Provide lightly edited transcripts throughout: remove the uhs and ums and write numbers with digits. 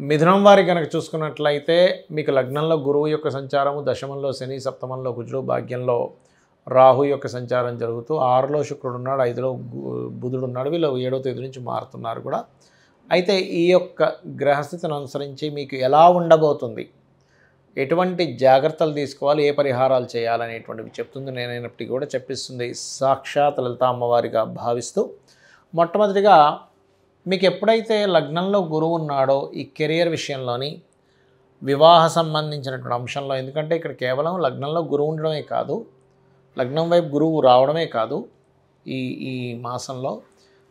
మిథునం వారి కనుక చూసుకున్నట్లయితే మీకు లగ్నంలో గురువు యొక్క సంచారము, దశమంలో శని, సప్తమంలో కుజుడు, భాగ్యంలో రాహు యొక్క సంచారం జరుగుతూ 6లో శుక్రుడు ఉన్నాడు, 5లో బుధుడు ఉన్నాడు. వీళ్ళు 7వ తేదీ నుంచి మారుతున్నారు కూడా. అయితే ఈ యొక్క గ్రహస్థితిని అనుసరించి మీకు ఎలా ఉండబోతుంది, ఎటువంటి జాగ్రత్తలు తీసుకోవాలి, ఏ పరిహారాలు చేయాలనేటువంటివి చెప్తుంది. నేనైనప్పటికీ కూడా చెప్పిస్తుంది సాక్షాత్ లలిత అమ్మవారిగా భావిస్తూ, మొట్టమొదటిగా మీకు ఎప్పుడైతే లగ్నంలో గురువు ఉన్నాడో ఈ కెరియర్ విషయంలోని వివాహ సంబంధించినటువంటి అంశంలో, ఎందుకంటే ఇక్కడ కేవలం లగ్నంలో గురువు ఉండడమే కాదు, లగ్నం వైపు గురువు రావడమే కాదు, ఈ మాసంలో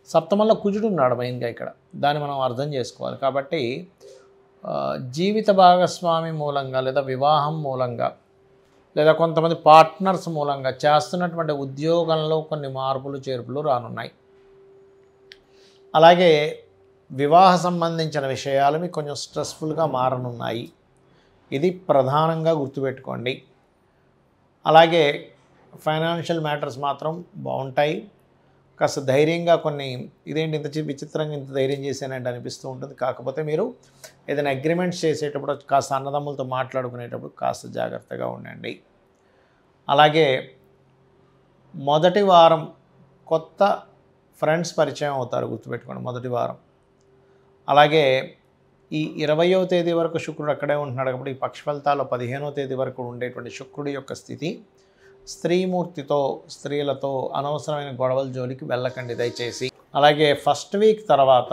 సప్తమంలో కుజుడు ఉన్నాడు మెయిన్గా ఇక్కడ. దాన్ని మనం అర్థం చేసుకోవాలి. కాబట్టి జీవిత భాగస్వామి మూలంగా లేదా వివాహం మూలంగా లేదా కొంతమంది పార్ట్నర్స్ మూలంగా చేస్తున్నటువంటి ఉద్యోగంలో కొన్ని మార్పులు చేర్పులు రానున్నాయి. అలాగే వివాహ సంబంధించిన విషయాలు మీకు కొంచెం స్ట్రెస్ఫుల్గా మారనున్నాయి. ఇది ప్రధానంగా గుర్తుపెట్టుకోండి. అలాగే ఫైనాన్షియల్ మ్యాటర్స్ మాత్రం బాగుంటాయి. కాస్త ధైర్యంగా కొన్ని ఇదేంటి ఇంత విచిత్రంగా ఇంత ధైర్యం చేశానంటే అనిపిస్తూ ఉంటుంది. కాకపోతే మీరు ఏదైనా అగ్రిమెంట్స్ చేసేటప్పుడు కాస్త అన్నదమ్ములతో మాట్లాడుకునేటప్పుడు కాస్త జాగ్రత్తగా ఉండండి. అలాగే మొదటి వారం కొత్త ఫ్రెండ్స్ పరిచయం అవుతారు, గుర్తుపెట్టుకోండి మొదటి వారం. అలాగే ఈ 20వ తేదీ వరకు శుక్రుడు అక్కడే ఉంటున్నాడు కాబట్టి ఈ పక్ష ఫలితాల్లో 15వ తేదీ వరకు ఉండేటువంటి శుక్రుడి యొక్క స్థితి, స్త్రీమూర్తితో స్త్రీలతో అనవసరమైన గొడవల జోలికి వెళ్ళకండి దయచేసి. అలాగే ఫస్ట్ వీక్ తర్వాత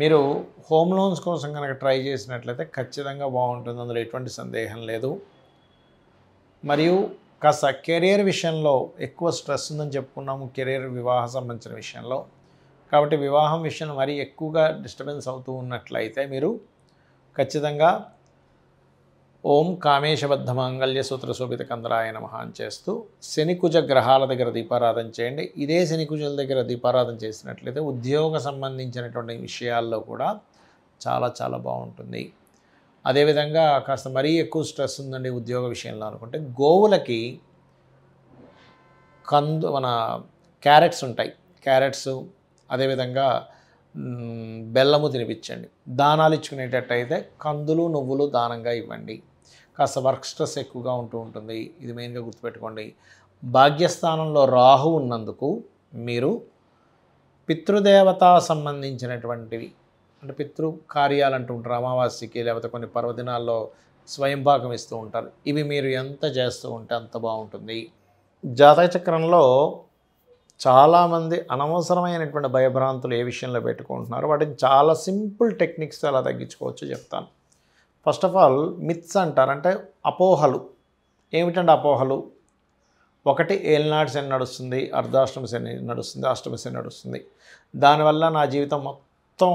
మీరు హోమ్ లోన్స్ కోసం కనుక ట్రై చేసినట్లయితే ఖచ్చితంగా బాగుంటుంది, అందులో ఎటువంటి సందేహం లేదు. మరియు కాస్త కెరీర్ విషయంలో ఎక్కువ స్ట్రెస్ ఉందని చెప్పుకున్నాము, కెరీర్ వివాహ సంబంధించిన విషయంలో. కాబట్టి వివాహం విషయంలో మరీ ఎక్కువగా డిస్టర్బెన్స్ అవుతూ ఉన్నట్లయితే మీరు ఖచ్చితంగా ఓం కామేశబద్ధ మాంగళ్య సూత్ర శోభిత కందరాయ నమః అని చేస్తూ శనికుజ గ్రహాల దగ్గర దీపారాధన చేయండి. ఇదే శనికుజుల దగ్గర దీపారాధన చేసినట్లయితే ఉద్యోగ సంబంధించినటువంటి విషయాల్లో కూడా చాలా చాలా బాగుంటుంది. అదేవిధంగా కాస్త మరీ ఎక్కువ స్ట్రెస్ ఉందండి ఉద్యోగ విషయంలో అనుకుంటే గోవులకి మన క్యారెట్స్ ఉంటాయి, క్యారెట్స్ అదేవిధంగా బెల్లము తినిపించండి. దానాలు ఇచ్చుకునేటట్టయితే కందులు నువ్వులు దానంగా ఇవ్వండి. కాస్త వర్క్ స్ట్రెస్ ఎక్కువగా ఉంటూ ఉంటుంది, ఇది మెయిన్గా గుర్తుపెట్టుకోండి. భాగ్యస్థానంలో రాహు ఉన్నందుకు మీరు పితృదేవతా సంబంధించినటువంటివి అంటే పితృ కార్యాలు అంటూ ఉంటారు, అమావాస్యకి లేకపోతే కొన్ని పర్వదినాల్లో స్వయంపాకం ఇస్తూ ఉంటారు. ఇవి మీరు ఎంత చేస్తూ ఉంటే అంత బాగుంటుంది. జాతక చక్రంలో చాలామంది అనవసరమైనటువంటి భయభ్రాంతులు ఏ విషయంలో పెట్టుకుంటున్నారు, వాటిని చాలా సింపుల్ టెక్నిక్స్ ఎలా తగ్గించుకోవచ్చో చెప్తాను. ఫస్ట్ ఆఫ్ ఆల్ మిత్స్ అంటారు, అంటే అపోహలు. ఏమిటంటే అపోహలు, ఒకటి ఏలినాటి శని నడుస్తుంది, అర్ధాష్టమ శని నడుస్తుంది, అష్టమ శని నడుస్తుంది, దానివల్ల నా జీవితం మొత్తం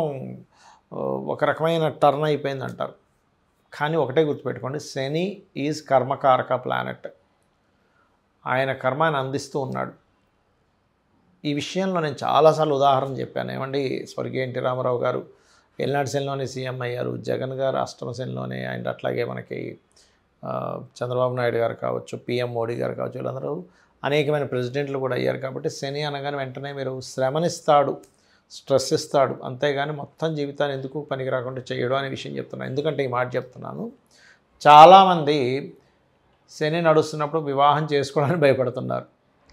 ఒక రకమైన టర్న్ అయిపోయింది అంటారు. కానీ ఒకటే గుర్తుపెట్టుకోండి, శని ఈజ్ కర్మకారక ప్లానెట్. ఆయన కర్మాన్ని అందిస్తూ ఉన్నాడు. ఈ విషయంలో నేను చాలాసార్లు ఉదాహరణ చెప్పాను. ఏమండి, స్వర్గీయ ఎన్టీ రామారావు గారు ఏలినాటి శనిలోనే సీఎం అయ్యారు, జగన్ గారు అష్టమ శనిలోనే, అండ్ అట్లాగే మనకి చంద్రబాబు నాయుడు గారు కావచ్చు, పిఎం మోడీ గారు కావచ్చు, వీళ్ళందరూ అనేకమైన ప్రెసిడెంట్లు కూడా అయ్యారు. కాబట్టి శని అనగానే వెంటనే మీరు శ్రమనిస్తాడు, స్ట్రెస్ ఇస్తాడు, అంతేగాని మొత్తం జీవితాన్ని ఎందుకు పనికి రాకుండా చేయడం అనే విషయం చెప్తున్నాను. ఎందుకంటే ఈ మాట చెప్తున్నాను, చాలామంది శని నడుస్తున్నప్పుడు వివాహం చేసుకోవడానికి భయపడుతున్నారు.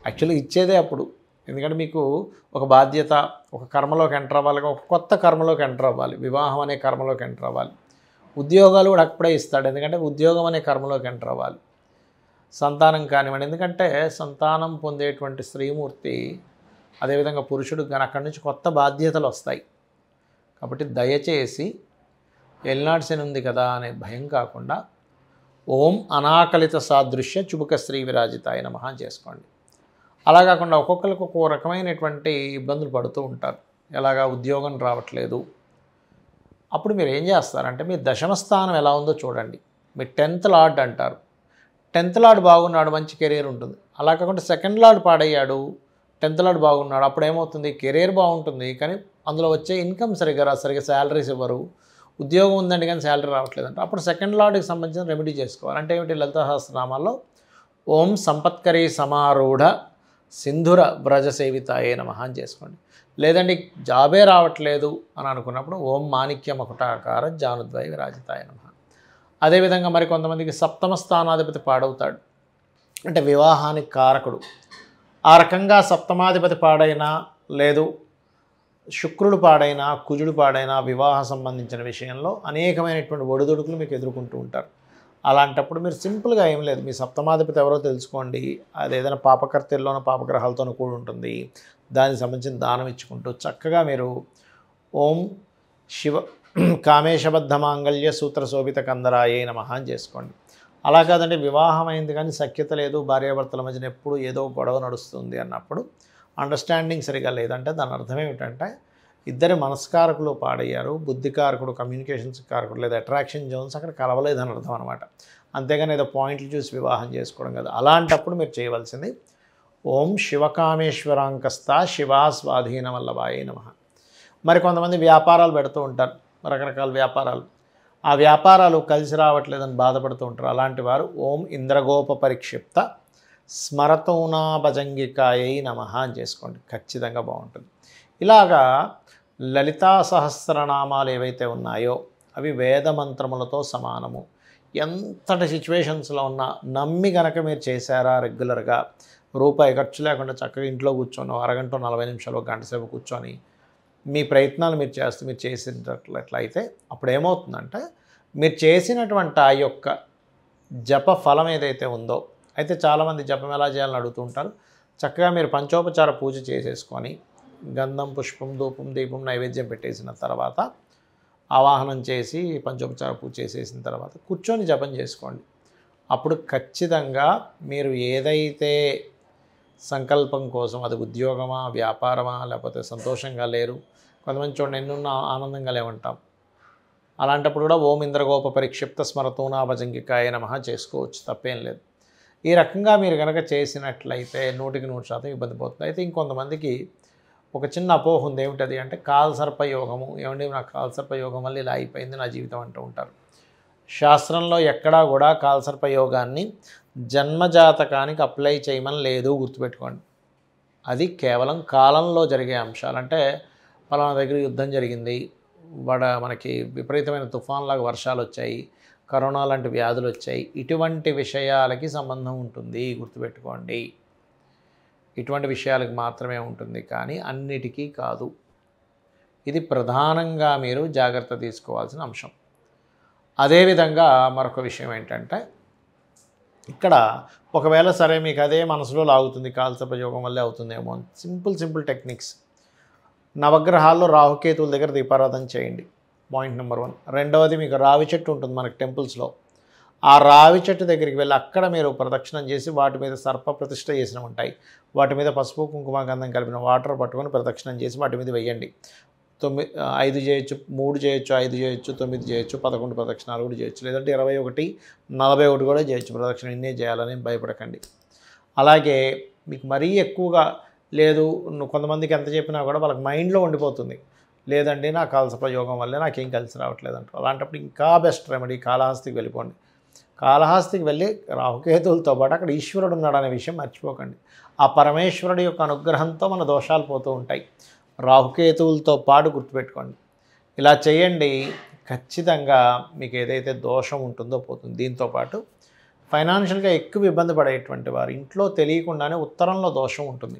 యాక్చువల్లీ ఇచ్చేదే అప్పుడు. ఎందుకంటే మీకు ఒక బాధ్యత, ఒక కర్మలోకి ఎంటర్ అవ్వాలి, ఒక కొత్త కర్మలోకి ఎంటర్ అవ్వాలి, వివాహం అనే కర్మలోకి ఎంటర్ అవ్వాలి. ఉద్యోగాలు కూడా అప్పుడే ఇస్తాడు, ఎందుకంటే ఉద్యోగం అనే కర్మలోకి ఎంటర్ అవ్వాలి. సంతానం కానివ్వండి, ఎందుకంటే సంతానం పొందేటువంటి స్త్రీమూర్తి అదేవిధంగా పురుషుడు కానీ అక్కడి నుంచి కొత్త బాధ్యతలు వస్తాయి. కాబట్టి దయచేసి ఏలినాటి శని ఉంది కదా అనే భయం కాకుండా ఓం అనాకలిత సాదృశ్య చుబుక శ్రీ విరాజితాయ నమః చేసుకోండి. అలా కాకుండా ఒక్కొక్కరికి ఒక్కో రకమైనటువంటి ఇబ్బందులు పడుతూ ఉంటారు. ఎలాగా ఉద్యోగం రావట్లేదు, అప్పుడు మీరు ఏం చేస్తారంటే మీ దశమ స్థానం ఎలా ఉందో చూడండి. మీ 10th లార్డ్ అంటారు, 10th లార్డ్ బాగున్నాడు, మంచి కెరీర్ ఉంటుంది. అలా కాకుండా 2nd లార్డ్ పాడయ్యాడు, 10th లార్డ్ బాగున్నాడు, అప్పుడు ఏమవుతుంది, కెరీర్ బాగుంటుంది కానీ అందులో వచ్చే ఇన్కమ్ సరిగ్గా శాలరీస్ ఇవ్వరు. ఉద్యోగం ఉందండి కానీ శాలరీ రావట్లేదంటే అప్పుడు 2nd లార్డ్కి సంబంధించిన రెమెడీ చేసుకోవాలి. అంటే ఏమిటి, లలితా సహస్రనామాల్లో ఓం సంపత్కరీ సమారూఢ సింధుర వ్రజ సేవితాయే నమః అని చేసుకోండి. లేదండి జాబే రావట్లేదు అని అనుకున్నప్పుడు ఓం మాణిక్య మకుటాకార జానుద్వయ విరాజితాయ నమః. అదేవిధంగా మరి కొంతమందికి సప్తమ స్థానాధిపతి పాడవుతాడు, అంటే వివాహానికి కారకుడు. ఆ రకంగా సప్తమాధిపతి పాడైనా, లేదు శుక్రుడు పాడైనా, కుజుడు పాడైనా వివాహ సంబంధించిన విషయంలో అనేకమైనటువంటి ఒడిదుడుకులు మీకు ఎదుర్కొంటూ ఉంటారు. అలాంటప్పుడు మీరు సింపుల్గా ఏం లేదు, మీ సప్తమాధిపతి ఎవరో తెలుసుకోండి. అది ఏదైనా పాపకర్తెల్లోనో పాపగ్రహాలతోనూ కూడి ఉంటుంది. దానికి సంబంధించిన దానం ఇచ్చుకుంటూ చక్కగా మీరు ఓం శివ కామేశబద్ధ మాంగళ్య సూత్ర శోభిత కందరాయే నమః అని చేసుకోండి. అలా కాదండి వివాహం అయింది కానీ సఖ్యత లేదు, భార్యాభర్తల మధ్యన ఎప్పుడు ఏదో గొడవ నడుస్తుంది అన్నప్పుడు, అండర్స్టాండింగ్ సరిగా లేదంటే దాని అర్థం ఏమిటంటే ఇద్దరి మనస్కారకులు పాడయ్యారు, బుద్ధికారకుడు కమ్యూనికేషన్స్ కారకుడు లేదా అట్రాక్షన్ జోన్స్ అక్కడ కలవలేదని అర్థం అనమాట. అంతేగాని ఏదో పాయింట్లు చూసి వివాహం చేసుకోవడం కదా. అలాంటప్పుడు మీరు చేయవలసింది ఓం శివకామేశ్వరాంకస్త శివా స్వాధీన వల్లభాయే నమః. మరి కొంతమంది వ్యాపారాలు పెడుతూ ఉంటారు, రకరకాల వ్యాపారాలు, ఆ వ్యాపారాలు కలిసి రావట్లేదని బాధపడుతూ ఉంటారు. అలాంటి వారు ఓం ఇంద్రగోప పరిక్షిప్త స్మరతౌనాభజంగికాయై నమః అని చేసుకోండి, ఖచ్చితంగా బాగుంటుంది. ఇలాగా లలితా సహస్రనామాలు ఏవైతే ఉన్నాయో అవి వేద మంత్రములతో సమానము. ఎంతటి సిచ్యువేషన్స్లో ఉన్నా నమ్మి గనక మీరు చేశారా రెగ్యులర్గా, రూపాయి ఖర్చు లేకుండా చక్కగా ఇంట్లో కూర్చొని అరగంట 40 నిమిషాలు గంట సేపు కూర్చొని మీ ప్రయత్నాలు మీరు చేసినట్లయితే అప్పుడు ఏమవుతుందంటే మీరు చేసినటువంటి ఆ యొక్క జప ఫలం ఏదైతే ఉందో, అయితే చాలామంది జపం ఎలా చేయాలని అడుగుతూ ఉంటారు. చక్కగా మీరు పంచోపచార పూజ చేసేసుకొని గంధం పుష్పం ధూపం దీపం నైవేద్యం పెట్టేసిన తర్వాత ఆవాహనం చేసి పంచోపచార పూజ చేసేసిన తర్వాత కూర్చొని జపం చేసుకోండి. అప్పుడు ఖచ్చితంగా మీరు ఏదైతే సంకల్పం కోసం, అది ఉద్యోగమా వ్యాపారమా లేకపోతే సంతోషంగా లేరు, కొంతమంది చూడండి ఎన్నున్న ఆనందంగా లేవంటాం, అలాంటప్పుడు కూడా ఓం ఇంద్రగోప పరిక్షిప్త స్మరతూనాభజంగికాయ నమః చేసుకోవచ్చు, తప్పేం లేదు. ఈ రకంగా మీరు కనుక చేసినట్లయితే 100% ఇబ్బంది పోతుంది. అయితే ఇంకొంతమందికి ఒక చిన్న అపోహ ఉంది, ఏమిటది అంటే కాలసర్పయోగము. ఏమండి నాకు కాలసర్పయోగం వల్ల ఇలా అయిపోయింది నా జీవితం అంటూ ఉంటారు. శాస్త్రంలో ఎక్కడా కూడా కాలసర్పయోగాన్ని జన్మజాతకానికి అప్లై చేయమని లేదు, గుర్తుపెట్టుకోండి. అది కేవలం కాలంలో జరిగే అంశాలు. అంటే పలానా దగ్గర యుద్ధం జరిగింది, మనకి విపరీతమైన తుఫాన్లాగా వర్షాలు వచ్చాయి, కరోనా లాంటి వ్యాధులు వచ్చాయి, ఇటువంటి విషయాలకి సంబంధం ఉంటుంది, గుర్తుపెట్టుకోండి. ఇటువంటి విషయాలకు మాత్రమే ఉంటుంది, కానీ అన్నిటికీ కాదు. ఇది ప్రధానంగా మీరు జాగ్రత్త తీసుకోవాల్సిన అంశం. అదేవిధంగా మరొక విషయం ఏంటంటే, ఇక్కడ ఒకవేళ సరే మీకు అదే మనసులో లాగుతుంది, కాలసర్పయోగం వల్లే అవుతుందేమో అని సింపుల్ టెక్నిక్స్. నవగ్రహాల్లో రాహుకేతువుల దగ్గర దీపారాధన చేయండి, పాయింట్ నెంబర్ 1. రెండవది, మీకు రావి చెట్టు ఉంటుంది మనకి టెంపుల్స్లో, ఆ రావి చెట్టు దగ్గరికి వెళ్ళి అక్కడ మీరు ప్రదక్షిణం చేసి వాటి మీద సర్ప ప్రతిష్ఠ చేసినవి ఉంటాయి, వాటి మీద పసుపు కుంకుమ గంధం కలిపిన వాటర్ పట్టుకొని ప్రదక్షిణం చేసి వాటి మీద వెయ్యండి. 5 చేయొచ్చు, 3 చేయొచ్చు, 5 చేయొచ్చు, 9 చేయొచ్చు, 11 ప్రదక్షిణాలు కూడా చేయొచ్చు, లేదంటే 21, 41 కూడా చేయొచ్చు ప్రదక్షిణ. ఇన్నే చేయాలని భయపడకండి. అలాగే మీకు మరీ ఎక్కువగా లేదు, కొంతమందికి ఎంత చెప్పినా కూడా వాళ్ళకి మైండ్లో ఉండిపోతుంది, లేదండి నా కాలసర్పయోగం వల్లే నాకేం కలిసి రావట్లేదు అంటారు. అలాంటప్పుడు ఇంకా బెస్ట్ రెమెడీ కాళహస్తికి వెళ్ళిపోండి. కాళహస్తికి వెళ్ళి రాహుకేతువులతో పాటు అక్కడ ఈశ్వరుడు ఉన్నాడనే విషయం మర్చిపోకండి. ఆ పరమేశ్వరుడి యొక్క అనుగ్రహంతో మన దోషాలు పోతూ ఉంటాయి, రాహుకేతువులతో పాటు గుర్తుపెట్టుకోండి. ఇలా చేయండి, ఖచ్చితంగా మీకు ఏదైతే దోషం ఉంటుందో పోతుంది. దీంతోపాటు ఫైనాన్షియల్గా ఎక్కువ ఇబ్బంది పడేటువంటి వారు ఇంట్లో తెలియకుండానే ఉత్తరంలో దోషం ఉంటుంది.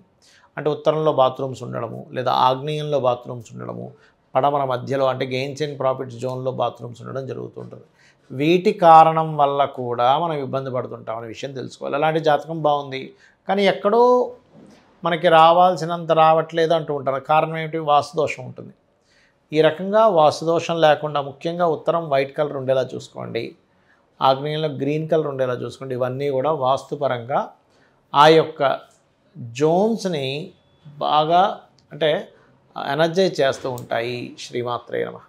అంటే ఉత్తరంలో బాత్రూమ్స్ ఉండడము, లేదా ఆగ్నేయంలో బాత్రూమ్స్ ఉండడము, పడమర మధ్యలో అంటే గెయిన్స్ అండ్ ప్రాఫిట్స్ జోన్లో బాత్రూమ్స్ ఉండడం జరుగుతుంటుంది. వీటి కారణం వల్ల కూడా మనం ఇబ్బంది పడుతుంటాం అనే విషయం తెలుసుకోవాలి. అలాంటి జాతకం బాగుంది కానీ ఎక్కడో మనకి రావాల్సినంత రావట్లేదు అంటూ ఉంటారు. కారణం ఏమిటి? వాస్తుదోషం ఉంటుంది. ఈ రకంగా వాస్తుదోషం లేకుండా ముఖ్యంగా ఉత్తరం వైట్ కలర్ ఉండేలా చూసుకోండి, ఆగ్నేయంలో గ్రీన్ కలర్ ఉండేలా చూసుకోండి. ఇవన్నీ కూడా వాస్తుపరంగా ఆ యొక్క జోన్స్ని బాగా అంటే ఎనర్జైజ్ చేస్తూ ఉంటాయి. శ్రీమాత్రే నమః.